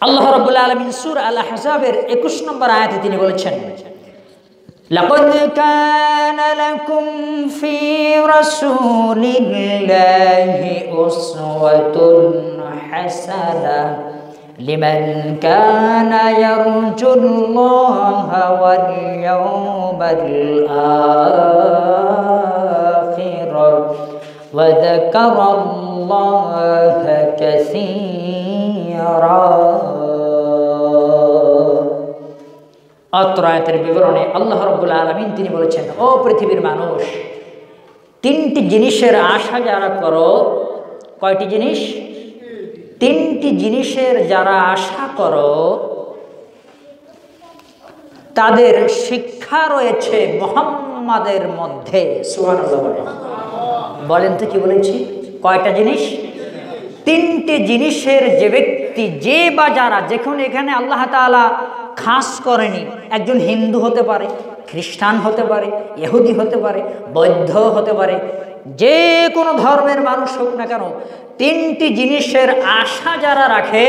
আল্লাহ রাব্বুল আলামিন সূরা আল আহজাবের 21 নম্বর আয়াতে তিনি বলেছেন, লাকাদ কানা লাকুম ফি রাসূলিল্লাহি উসওয়াতুন হাসানাহ লিমান কানা ইয়ারজুল্লাহা ওয়াল ইয়াওমাল আখির ওয়া যাকারাল্লাহা কাসীরা। অত্র আয়াতের বিবরণে আল্লাহ রাব্বুল আলামিন তিনি বলেছেন, ও পৃথিবীর মানুষ, তিনটি জিনিসের আশা যারা করো, কয়টি জিনিস? তিনটি জিনিসের যারা আশা করো তাদের শিক্ষা রয়েছে মুহাম্মাদের মধ্যে। সুবহানাল্লাহ বলেন তো কি বলেছি? কয়টা জিনিস? তিনটি জিনিসের যে ব্যক্তি, যে বা যারা, যেখানে এখানে আল্লাহ তাআলা খাস করেনি, একজন হিন্দু হতে পারে, খ্রিস্টান হতে পারে, ইহুদি হতে পারে, বৌদ্ধ হতে পারে, যে কোনো ধর্মের মানুষ হোক না কেন, তিনটি জিনিসের আশা যারা রাখে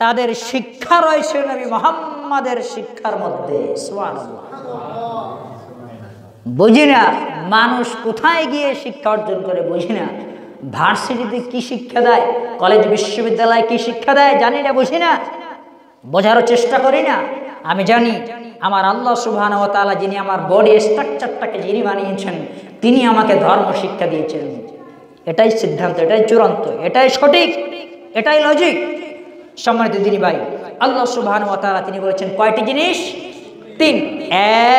তাদের শিক্ষা রয়েছে নবী মুহাম্মাদের শিক্ষার মধ্যে। সুবহানাল্লাহ। বুঝি না মানুষ কোথায় গিয়ে শিক্ষা অর্জন করে, বুঝি না। ভার্সিটিতে কি শিক্ষা দেয়, কলেজ বিশ্ববিদ্যালয়ে কি শিক্ষা দেয় জানি না, বুঝি না, বোঝারও চেষ্টা করি না। আমি জানি আমার আল্লাহ সুবহানাহু ওয়া তাআলা, যিনি আমার বডি স্ট্রাকচারটাকে যিনি বানিয়েছেন, তিনি আমাকে ধর্ম শিক্ষা দিয়েছেন। এটাই সিদ্ধান্ত, এটাই চূড়ান্ত, এটাই সঠিক, এটাই লজিক। সম্মানিত দিনী ভাই, আল্লাহ সুবহানাহু ওয়া তাআলা তিনি বলেছেন কয়টি জিনিস? তিন।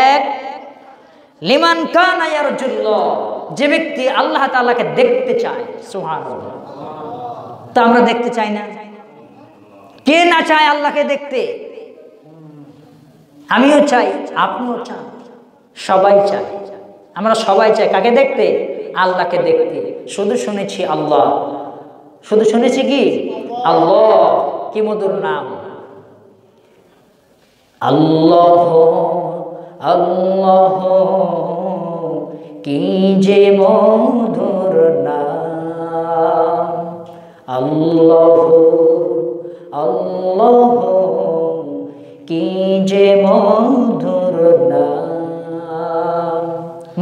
এক, লিমান কানা ইয়ারজুল্লাহ, যে ব্যক্তি আল্লাহ তাআলাকে দেখতে চায়। সুবহানাল্লাহ। তা আমরা দেখতে চাই না? কে না চায় আল্লাহকে দেখতে? আমিও চাই, আপনিও চান, সবাই চায়। আমরা সবাই চাই কাকে দেখতে? আল্লাহকে দেখতে। শুধু শুনেছি আল্লাহ, শুধু শুনেছি কি? আল্লাহ। কি মধুর নাম! আল্লাহ আল্লাহ, কি যে মধুর নাম! আল্লাহ আল্লাহ, কি যে মধুর নাম!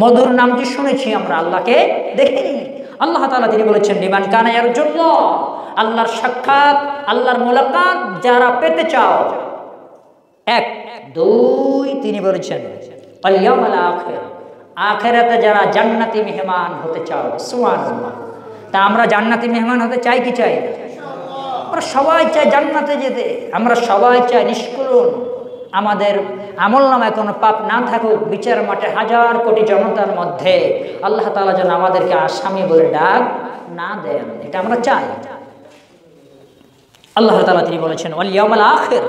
মধুর নামটি শুনেছি আমরা, আল্লাহকে দেখিনি। আল্লাহ তাআলা তিনি বলেছেন, লিমান কানা ইয়ারজুল্লাহ, আল্লাহর সাক্ষাৎ, আল্লাহর মুলাকাত যারা পেতে চাও। এক। দুই, তিনি বলেছেন আল ইয়াউমাল আখির, আখিরাতে যারা জান্নাতি মেহমান হতে চাও। সুবহানাল্লাহ। তা আমরা জান্নাতি মেহমান হতে চাই কি চাই না? আমরা সবাই চাই জান্নাতে যেতে, আমরা সবাই চাই নিষ্কুলন আমাদের আমলনামায় কোনো পাপ না থাকুক, বিচার মাঠে হাজার কোটি জনতার মধ্যে আল্লাহ তাআলা যেন আমাদেরকে আসামি বলে ডাক না দেন, এটা আমরা চাই। আল্লাহ তাআলা তিনি বলেছেন ওয়াল ইয়াউমাল আখির,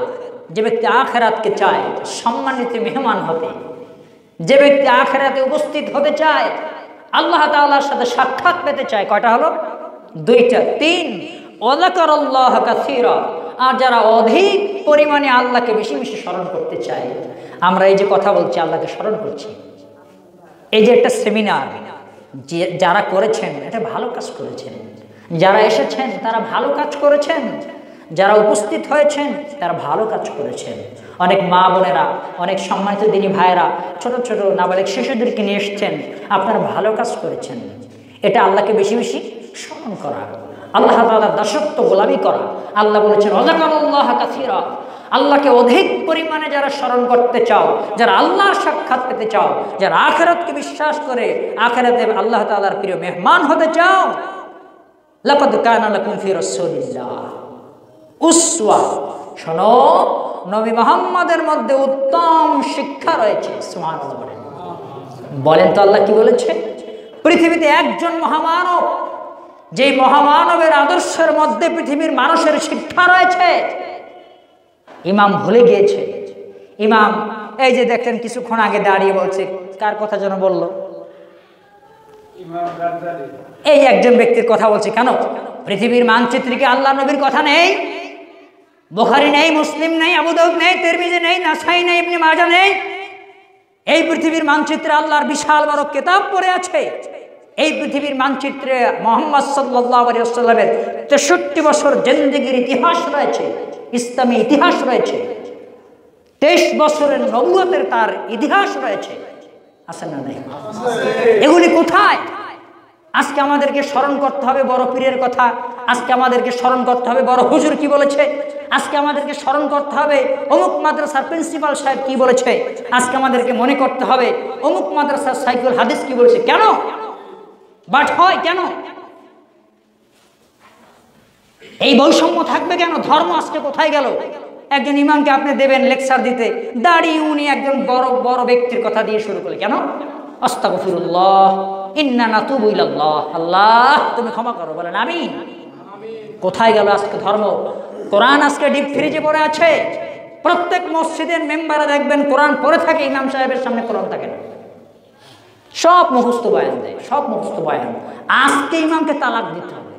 যে ব্যক্তি আখিরাতকে চায় সম্মানিত মেহমান হতে, যে ব্যক্তি আখিরাতে উপস্থিত হতে চায়, আল্লাহ তাআলার সাথে সাক্ষাৎ পেতে চায়। কয়টা হলো? দুইটা। তিন, ওয়া যাকারাল্লাহ কাসীরা, আর যারা অধিক পরিমাণে আল্লাহকে বেশি বেশি স্মরণ করতে চায়। আমরা এই যে কথা বলছি, আল্লাহকে স্মরণ করছি, এই যে একটা সেমিনার যারা করেছেন, এটা ভালো কাজ করেছেন। যারা এসেছেন তারা ভালো কাজ করেছেন, যারা উপস্থিত হয়েছেন তারা ভালো কাজ করেছেন। অনেক মা বোনেরা, অনেক সম্মানিত দিনী ভাইয়েরা ছোট ছোট নাবালিগ শিশুদেরকে নিয়ে এসেছেন, আপনারা ভালো কাজ করেছেন। এটা আল্লাহকে বেশি বেশি স্মরণ করা, আল্লাহ তাআলার দাসত্ব গোলামি করা। আল্লাহ বলেছেন ওয়া যাকারাল্লাহ কাসীরা, আল্লাহকে অধিক পরিমাণে যারা স্মরণ করতে চাও, যারা আল্লাহর সাক্ষাৎ পেতে চাও, যারা আখিরাতকে বিশ্বাস করে আখিরাতে আল্লাহ তাআলার প্রিয় মেহমান হতে চাও, লাকাদ কানা লাকুম ফি রাসূলিল্লাহ উসওয়া, শোনো নবী মুহাম্মাদের মধ্যে উত্তম শিক্ষা রয়েছে। সুবহানাল্লাহ। বলেন তো আল্লাহ কি বলেছে? পৃথিবীতে একজন মহামানব, যে মহামানবের আদর্শের মধ্যে পৃথিবীর মানুষের শিক্ষা রয়েছে। ইমাম ভুলে গিয়েছে। ইমাম এই যে দেখেন কিছুক্ষণ আগে দাঁড়িয়ে বলছে, কার কথা যেন বলল? এই একজন ব্যক্তির কথা বলছে। কেন? পৃথিবীর মানচিত্রে কি আল্লাহ নবীর কথা নেই? বুখারী নেই, মুসলিম নেই, আবু দাউদ নেই, তিরমিজি নেই, নাসাই নেই, ইবনে মাজাহ নেই? এই পৃথিবীর মানচিত্রে আল্লাহর বিশাল বড় কিতাব পড়ে আছে। এই পৃথিবীর মানচিত্রে মুহাম্মদ সাল্লাল্লাহু আলাইহি ওয়াসাল্লামের 63 বছর জিন্দেগীর ইতিহাস রয়েছে। ইসলামী ইতিহাস রয়েছে, 23 বছরের নবুয়তের তার ইতিহাস রয়েছে, আছে না নাই? এগুলি কোথায়? আজকে আমাদেরকে স্মরণ করতে হবে বড় পীরের কথা, আজকে আমাদেরকে স্মরণ করতে হবে বড় হুজুর কি বলেছে, আজকে আমাদেরকে স্মরণ করতে হবে অমুক মাদ্রাসার প্রিন্সিপাল সাহেব কি বলেছে, আজকে আমাদেরকে মনে করতে হবে অমুক মাদ্রাসার সাইকুল হাদিস কি বলেছে। কেন বাট হয়? কেন এই বৈষম্য থাকবে? কেন? ধর্ম আজকে কোথায় গেল? একজন ইমামকে আপনি দেবেন লেকচার দিতে, দাঁড়িয়ে উনি একজন বড় বড় ব্যক্তির কথা দিয়ে শুরু করলে। কেন? আস্তাগফিরুল্লাহ, ইন্না নাতুবু ইলাল্লাহ, আল্লাহ তুমি ক্ষমা করো, বলেন আমিন। কোথায় গেল আজকে ধর্ম? কোরআন আজকে ডিপ ফ্রিজে পড়ে আছে। প্রত্যেক মসজিদের মেম্বারে দেখবেন কোরআন পড়ে থাকে, ইমাম সাহেবের সামনে কোরআন থাকে না, সব মুখস্থ বয়ান দেয়, সব মুখস্থ বয়ান। আজকে ইমামকে তালাক দিতে হবে,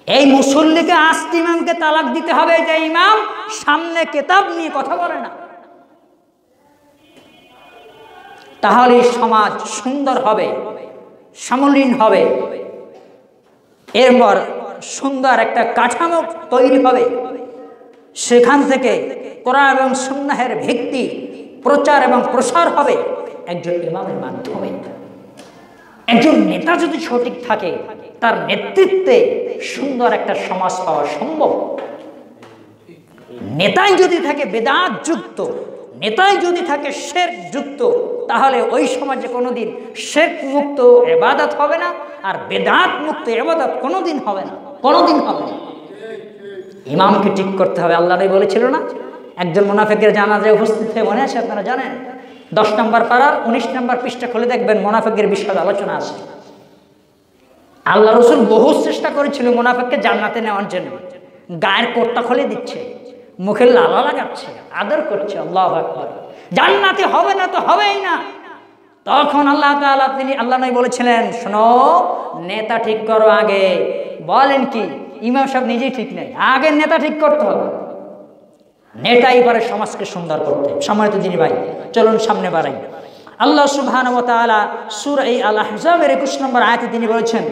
এই মুসল্লিকে আজকে ইমামকে তালাক দিতে হবে যে ইমাম সামনে কিতাব নিয়ে কথা বলে না। তাহলে সমাজ সুন্দর হবে, সমলীন হবে, এরপর সুন্দর একটা কাঠামো তৈরি হবে। সেখান থেকে কোরআন এবং সুন্নাহের ভিত্তি প্রচার এবং প্রসার হবে একজন ইমামের মাধ্যমে। একজন নেতা যদি সঠিক থাকে, তার নেতৃত্বে সুন্দর একটা সমাজ পাওয়া সম্ভব। নেতাই যদি থাকে বেদাত যুক্ত, নেতাই যদি থাকে শিরক যুক্ত, তাহলে ওই সমাজে কোনোদিন শিরক মুক্ত ইবাদত হবে না, আর বেদাত মুক্ত ইবাদত কোনোদিন হবে না, কোনোদিন হবে না। ইমামকে ঠিক করতে হবে। আল্লাহ নবী বলেছিল না, একজন মুনাফিকের জানাজায় উপস্থিত হয়ে, মনে আছে আপনারা জানেন, 10 নম্বর পারার 19 নম্বর পৃষ্ঠা খুলে দেখবেন মুনাফিকের বিষয়ে আলোচনা আছে। আল্লাহ রসুল বহু চেষ্টা করেছিল মুনাফিককে জান্নাতে নেওয়ার জন্য, গায়ের কোটটা খুলে দিচ্ছে, মুখে লালা লাগাচ্ছে, আদর করছে, আল্লাহু আকবার, জান্নাতে হবে না তো হবেই না। তখন আল্লাহ তাআলা আল্লাহ নবী বলেছিলেন, শোনো, নেতা ঠিক করো আগে। বলেন কি? ইমাম সাহেব নিজেই ঠিক নেই, আগে নেতা ঠিক করতে হবে। নেতাই পারে সমাজকে সুন্দর করতে। সম্মানিত দিনী ভাই, চলুন সামনে বাড়াই। আল্লাহ সুবহানাহু ওয়া তাআলা সূরা আল আহজাবের 21 নম্বর আয়াতে তিনি বলেছেন,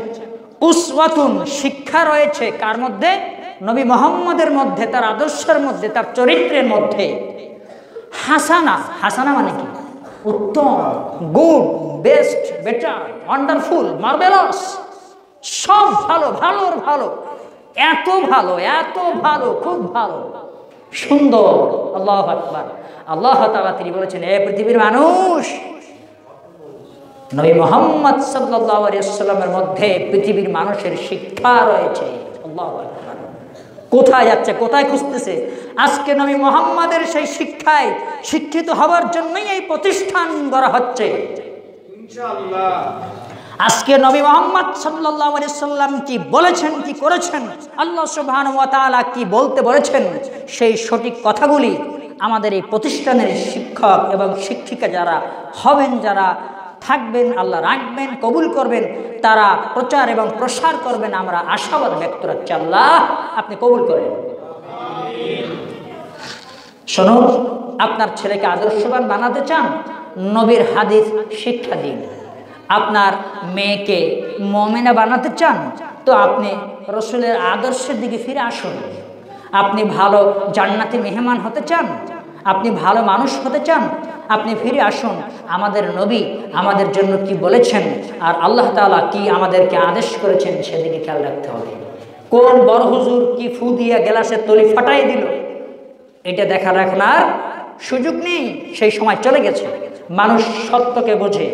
উসওয়াতুন, শিক্ষা রয়েছে কার মধ্যে? নবী মুহাম্মদের মধ্যে, তার আদর্শের মধ্যে, তার চরিত্রের মধ্যে। হাসানা, হাসানা মানে কি? উত্তম, good, best, better, wonderful, marvellous, সব ভালো, ভালোর ভালো, এত ভালো, এত ভালো, খুব ভালো, সুন্দর। আল্লাহু আকবার। আল্লাহ তাআলা তিনি বলেছেন, হে পৃথিবীর মানুষ, নবী মুহাম্মদ সাল্লাল্লাহু আলাইহি ওয়াসাল্লামের মধ্যে পৃথিবীর মানুষের শিক্ষা রয়েছে। আল্লাহু আকবার। কোথায় যাচ্ছে? কোথায় খুঁজতেছে? আজকে নবী মুহাম্মাদের সেই শিক্ষায় শিক্ষিত হওয়ার জন্যই এই প্রতিষ্ঠান গড়া হচ্ছে ইনশাআল্লাহ। আজকে নবী মুহাম্মদ সাল্লাল্লাহু আলাইহি ওয়াসাল্লাম কি বলেছেন, কি করেছেন, আল্লাহ সুবহানাহু ওয়া তাআলা কি বলতে বলেছেন, সেই সঠিক কথাগুলি আমাদের এই প্রতিষ্ঠানের শিক্ষক এবং শিক্ষিকা যারা হবেন, যারা থাকবেন, আল্লাহ রাখবেন, কবুল করবেন, তারা প্রচার এবং প্রসার করবেন। আমরা আশাবাদ ব্যক্ত রাখছি, আল্লাহ আপনি কবুল করেন। শুনুন, আপনার ছেলেকে আদর্শবান বানাতে চান, নবীর হাদিস শিক্ষা দিন। আপনার মেয়েকে মুমিনা বানাতে চান, তো আপনি রাসূলের আদর্শের দিকে ফিরে আসুন। আপনি ভালো জান্নাতি মেহমান হতে চান, আপনি ভালো মানুষ হতে চান, আপনি ফিরে আসুন আমাদের নবী আমাদের জন্য কি বলেছেন, আর আল্লাহ তাআলা কি আমাদেরকে আদেশ করেছেন, সেদিকে খেয়াল রাখতে হবে। কোন বড় হুজুর কি ফু দিয়া গ্লাসের তলি ফাটাই দিল, এটা দেখা রাখার সুযোগ নেই, সেই সময় চলে গেছে। মানুষ সত্যকে বোঝে,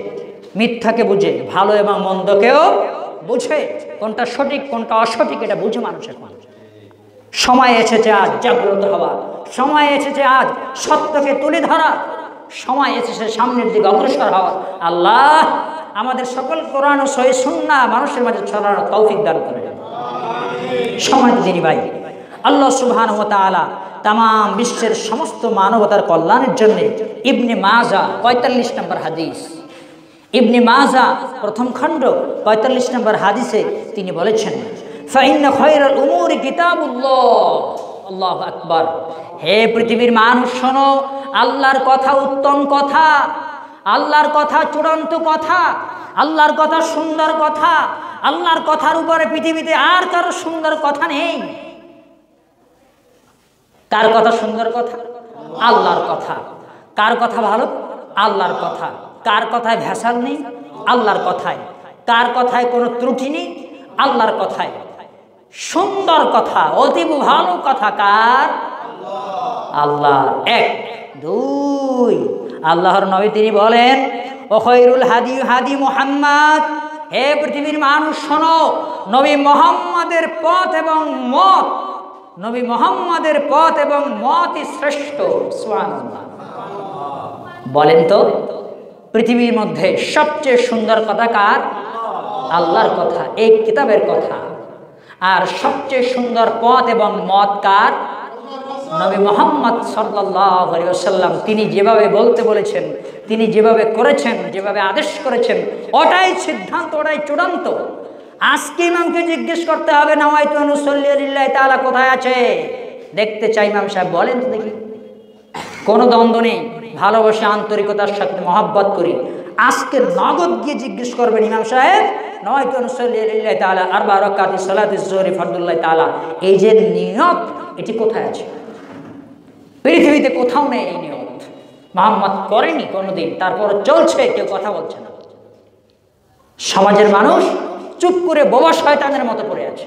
মিথ্যাকে বুঝে, ভালো এবং মন্দকেও বুঝে, কোনটা সঠিক কোনটা অসঠিক এটা বুঝে মানুষের। সময় এসেছে আজ জাগ্রত হওয়া, সময় এসেছে আজ সত্যকে তুলে ধরা, সময় এসেছে সামনের দিকে অগ্রসর হওয়া। আল্লাহ আমাদের সকল কোরআন ও সহিহ সুন্নাহ মানুষের মাঝে ছড়ানোর তৌফিক দান করেন। সম্মানিত দিনী ভাই, আল্লাহ সুবহানাহু ওয়া তাআলা তাম বিশ্বের সমস্ত মানবতার কল্যাণের জন্য ইবনে মাজা 45 নম্বর হাদিস, ইবনে মাজা প্রথম খণ্ড 45 নম্বর হাদিসে তিনি বলেছেন, ফাইন্না খায়রাল উমুরি কিতাবুল্লাহ। আল্লাহু আকবার। হে পৃথিবীর মানুষ শোনো, আল্লাহর কথা উত্তম কথা, আল্লাহর কথা চূড়ান্ত কথা, আল্লাহর কথা সুন্দর কথা, আল্লাহর কথার উপরে পৃথিবীতে আর কারো সুন্দর কথা নেই। কার কথা সুন্দর কথা? আল্লাহর কথা। কার কথা ভালো? আল্লাহর কথা। কার কথায় ভেসাল নেই? আল্লাহর কথায়। কার কথায় কোনো ত্রুটি নেই? আল্লাহর কথায়। সুন্দর কথা, অতীব ভালো কথা কার? আল্লাহ। এক। দুই, আল্লাহর নবী তিনি বলেন, ও খৈরুল হাদি হাদি মুহাম্মদ, হে পৃথিবীর মানুষ শোনো, নবী মুহাম্মাদের পথ এবং মত, নবী মুহাম্মাদের পথ এবং মতই শ্রেষ্ঠ। সুবহানাল্লাহ। বলেন তো পৃথিবীর মধ্যে সবচেয়ে সুন্দর কথা কার? আল্লাহর কথা, এই কিতাবের কথা। আর সবচেয়ে সুন্দর পথ এবং মত কার? নবী মুহাম্মদ সাল্লাল্লাহু আলাইহি ওয়াসাল্লাম। তিনি যেভাবে বলতে বলেছেন, তিনি যেভাবে করেছেন, যেভাবে আদেশ করেছেন, ওটাই সিদ্ধান্ত, ওটাই চূড়ান্ত। আজকে ইমামকে জিজ্ঞেস করতে হবে নাওয়াইতু আন উসাল্লি লিল্লাহি তাআলা কোথায় আছে? দেখতে চাই ইমাম সাহেব বলেন তো দেখি। কোনো দ্বন্দ্ব নেই, ভালোবাসা আন্তরিকতার সাথে মহব্বত করি। আজকে নগদ গিয়ে জিজ্ঞেস করবেন ইমাম সাহেব নাওয়াইতু আন উসাল্লি লিল্লাহি তাআলা আরবা রাকাতি সালাতিজ যুহরি ফরদুল্লাহি তাআলা, এই যে নিয়ত, এটি কোথায় আছে? পৃথিবীতে কোথাও নেই এই নিয়ত। মুহাম্মদ করেনি কোনোদিন, তারপর চলছে, কেউ কথা বলছে না। সমাজের মানুষ চুপ করে বোবা শয়তানের মতো পড়ে আছে।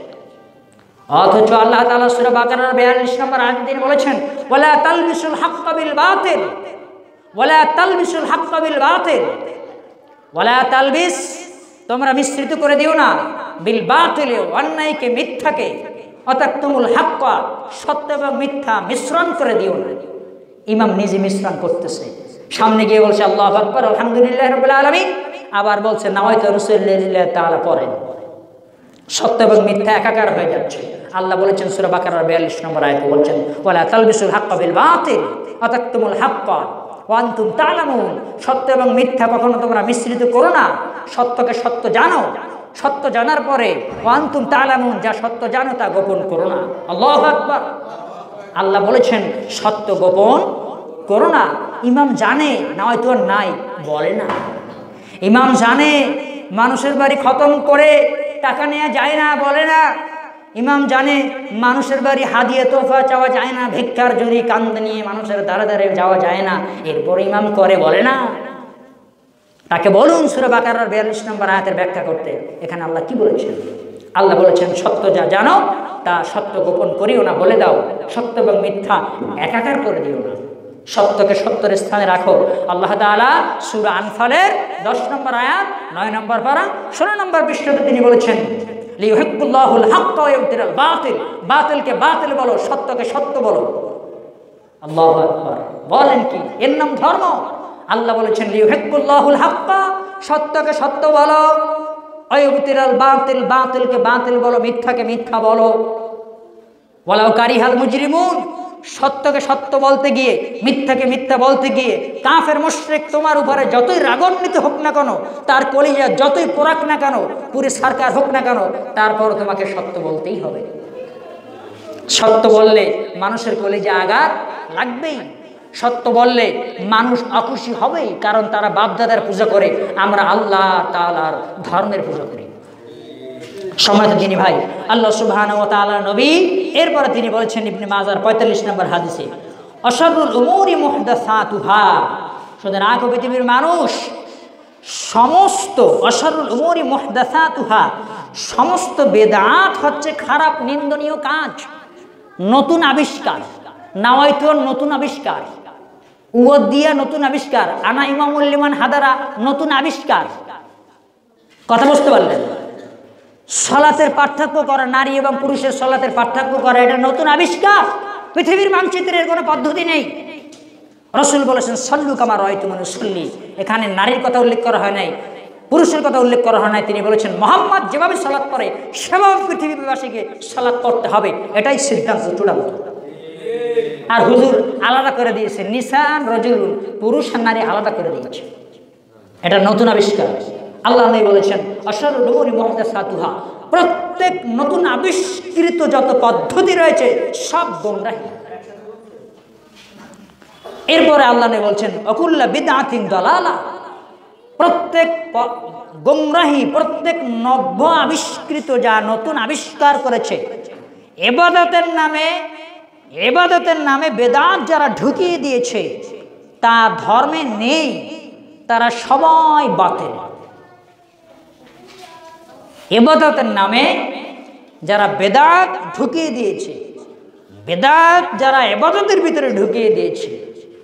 অথচ আল্লাহ তাআলা সূরা বাকারার 42 নম্বর আয়াতে তিনি বলেছেন, ওয়ালা তালবিসুল হাক্কা বিল বাতিল, ওয়ালা তালবিসুল হাক্কা বিল বাতিল, ওয়ালা তালবিস, তোমরা মিশ্রিত করে দিও না, বিল বাতিল, অন্যায়কে মিথ্যাকে, অতাকতুমুল হাক্কা, সত্য এবং মিথ্যা মিশ্রণ করে দিও না। ইমাম নিজে মিশ্রণ করতেছে, সামনে গিয়ে বলছে আল্লাহু আকবার আলহামদুলিল্লাহি রাব্বিল আলামিন, আবার বলছে নাওয়াইতু আন উসাল্লি লিল্লাহি তাআলা পড়েন। সত্য এবং মিথ্যা একাকার হয়ে যাচ্ছে। আল্লাহ বলেছেন সূরা বাকারার 42 নম্বর আয়াতে বলছেন, ওয়ালা তালবিসুল হাক্কা বিল বাতিল ওয়া তাকতুমুল হাক্কা ওয়া আনতুম তা'লামুন, সত্য এবং মিথ্যা কখনো তোমরা মিশ্রিত করো না। সত্যকে সত্য জানো, সত্য জানার পরে ওয়া আনতুম তা'লামুন, যা সত্য জানো তা গোপন করো না। আল্লাহু আকবার। আল্লাহ বলেছেন সত্য গোপন করো না। ইমাম জানে নাওয়াইতু নাই, বলে না। ইমাম জানে মানুষের বাড়ি খতম করে টাকা নেওয়া যায় না, বলে না। ইমাম জানে মানুষের বাড়ি হাদিয়া তোফা চাওয়া যায় না, ভিক্ষার জরি কান্দ নিয়ে মানুষের দ্বারে দ্বারে যাওয়া যায় না, এরপর ইমাম করে, বলে না। তাকে বলুন সূরা বাকারার 42 নম্বর আয়াতের ব্যাখ্যা করতে, এখানে আল্লাহ কি বলেছেন? আল্লাহ বলেছেন সত্য যা জানো তা সত্য গোপন করিও না, বলে দাও। সত্য এবং মিথ্যা একাকার করে দিও না, সত্যকে সত্যের স্থানে রাখো। আল্লাহ তাআলা সূরা আনফালের 10 নম্বর আয়াত 9 নম্বর পারা 16 নম্বর পৃষ্ঠাতে তিনি বলেছেন, লিইউহিব্বুল্লাহুল হাক্কা ওয়া ইউবতিলাল বাতিল, বাতিলকে বাতিল বলো, সত্যকে সত্য বলো। আল্লাহু আকবার। বলেন কি এর নাম ধর্ম? আল্লাহ বলেছেন লিইউহিব্বুল্লাহুল হাক্কা, সত্যকে সত্য বলো, ওয়া ইউবতিলাল বাতিল, বাতিলকে বাতিল বলো, মিথ্যাকে মিথ্যা বলো। ওয়ালাউ কারিহাল মুজরিমুন, সত্যকে সত্য বলতে গিয়ে মিথ্যাকে মিথ্যা বলতে গিয়ে কাফের মুশরিক তোমার উপরে যতই রাগান্বিত হোক না কেন, তার কলিজা যতই পোড়াক না কেন, পুরো সরকার হোক না কেন, তারপর তোমাকে সত্য বলতেই হবে। সত্য বললে মানুষের কলিজা আঘাত লাগবেই, সত্য বললে মানুষ অখুশি হবেই, কারণ তারা বাপদাদার পূজা করে, আমরা আল্লাহ তাআলার ধর্মের পূজা করি। সম্মানিত দিনী ভাই, আল্লাহ সুবহানাহু ওয়া তাআলা নবী এরপরে তিনি বলেছেন ইবনে মাজার 45 নম্বর হাদিসে, আশারুল উমুরি মুহদাসাতুহা, সুতরাং রাখো পৃথিবীর মানুষ, সমস্ত আশারুল উমুরি মুহদাসাতুহা, সমস্ত বেদাত হচ্ছে খারাপ নিন্দনীয় কাজ, নতুন আবিষ্কার। নাওয়াইতু নতুন আবিষ্কার, উওদিয়া নতুন আবিষ্কার, আনা ইমামুল লিমান হাদারা নতুন আবিষ্কার। কথা বুঝতে পারলেন? সালাতের পার্থক্য করা, নারী এবং পুরুষের সালাতের পার্থক্য করা, এটা নতুন আবিষ্কার। পৃথিবীর মানচিত্রের কোনো পদ্ধতি নেই। রাসূল বলেছেন সাল্লু কামা রাআইতুমুনি উসাল্লি, এখানে নারীর কথা উল্লেখ করা হয় নাই, পুরুষের কথা উল্লেখ করা হয় নাই। তিনি বলেছেন মুহাম্মদ যেভাবে সালাত করে সেভাবে পৃথিবীবাসীকে সালাত করতে হবে, এটাই সিদ্ধান্ত চূড়ান্ত। আর হুজুর আলাদা করে দিয়েছে, নিসান রাজুলুন, পুরুষ আর নারী আলাদা করে দিয়েছে, এটা নতুন আবিষ্কার। আল্লাহ নবী বলেছেন আশারুল উমুরি মুহদাসাতুহা, প্রত্যেক নতুন আবিষ্কৃত যত পদ্ধতি রয়েছে সব গোমরাহি। এরপরে আল্লাহ নবী বলছেন অকুল্লা বিদআতিন দালালা, প্রত্যেক গোমরাহি, প্রত্যেক নব্য আবিষ্কৃত যা নতুন আবিষ্কার করেছে ইবাদতের নামে, ইবাদতের নামে বেদাত যারা ঢুকিয়ে দিয়েছে তা ধর্মে নেই, তারা সবাই বাতিল। ইবাদতের নামে যারা বেদাত ঢুকিয়ে দিয়েছে, বেদাত যারা ইবাদতের ভিতরে ঢুকিয়ে দিয়েছে,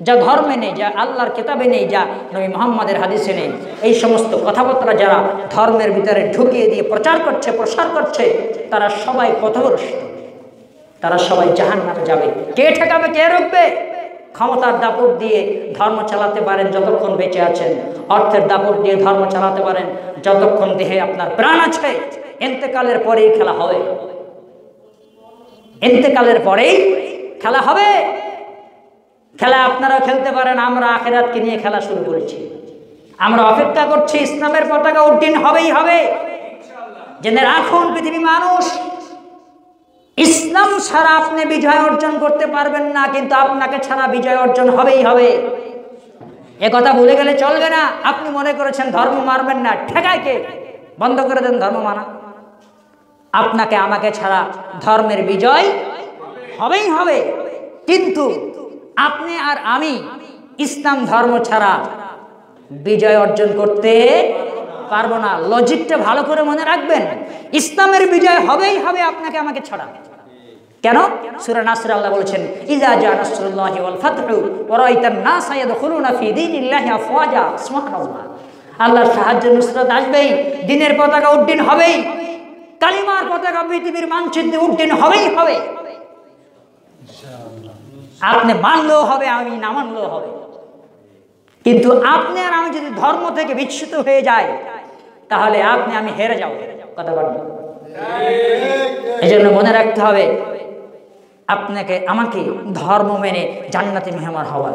যা ধর্মে নেই, যা আল্লাহর কিতাবে নেই, যা নবী মুহাম্মদের হাদিসে নেই, এই সমস্ত কথাবার্তা যারা ধর্মের ভিতরে ঢুকিয়ে দিয়ে প্রচার করছে, প্রসার করছে, তারা সবাই পথভ্রষ্ট, তারা সবাই জাহান্নামে যাবে। কে ঠেকাবে, কে রুখবে? ক্ষমতার দাপট দিয়ে ধর্ম চালাতে পারেন যতক্ষণ বেঁচে আছেন, অর্থের দাপট দিয়ে ধর্ম চালাতে পারেন যতক্ষণ দেহে আপনার প্রাণ আছে। ইন্তেকালের পরেই খেলা হবে, ইন্তেকালের পরেই খেলা হবে। খেলা আপনারা খেলতে পারেন, আমরা আখিরাতকে নিয়ে খেলা শুরু করেছি। আমরা অপেক্ষা করছি, ইসলামের পতাকা উড্ডীন হবেই হবে। জেনে রাখুন পৃথিবী মানুষ, ইসলাম ছাড়া আপনি বিজয় অর্জন করতে পারবেন না, কিন্তু আপনাকে ছাড়া বিজয় অর্জন হবেই হবে। এ কথা ভুলে গেলে চলবে না। আপনি মনে করেছেন ধর্ম মারবেন না, ঠেকায় কে? বন্ধ করে দেন ধর্ম মানা। আপনাকে আমাকে ছাড়া ধর্মের বিজয় হবেই হবে, কিন্তু আপনি আর আমি ইসলাম ধর্ম ছাড়া বিজয় অর্জন করতে পারবো না। লজিকটা ভালো করে মনে রাখবেন, ইসলামের বিজয় হবেই হবে আপনাকে আমাকে ছাড়া। কেন? সূরা নাসর আল্লাহ বলেছেন, ইজা জা নাসরুল্লাহি ওয়াল ফাতহু ওয়া রাআইতান নাসা ইয়াদখুলুনা ফি দীনিল্লাহি আফওয়াজা। সুবহানাল্লাহ। আল্লাহর সাহায্য নুসরত আসবেই, দ্বীনের পতাকা উড্ডীন হবেই, কালিমার পতাকা পৃথিবীর মানচিত্রে উড্ডীন হবেই হবে। আপনি মানলেও হবে, আমি না মানলেও হবে। কিন্তু আপনি আর আমি যদি ধর্ম থেকে বিচ্যুত হয়ে যাই, তাহলে আপনি আমি হেরে যাব। কথা বলেন। এই জন্য মনে রাখতে হবে, আপনাকে আমাকে ধর্ম মেনে জান্নাতি মেহমান হওয়ার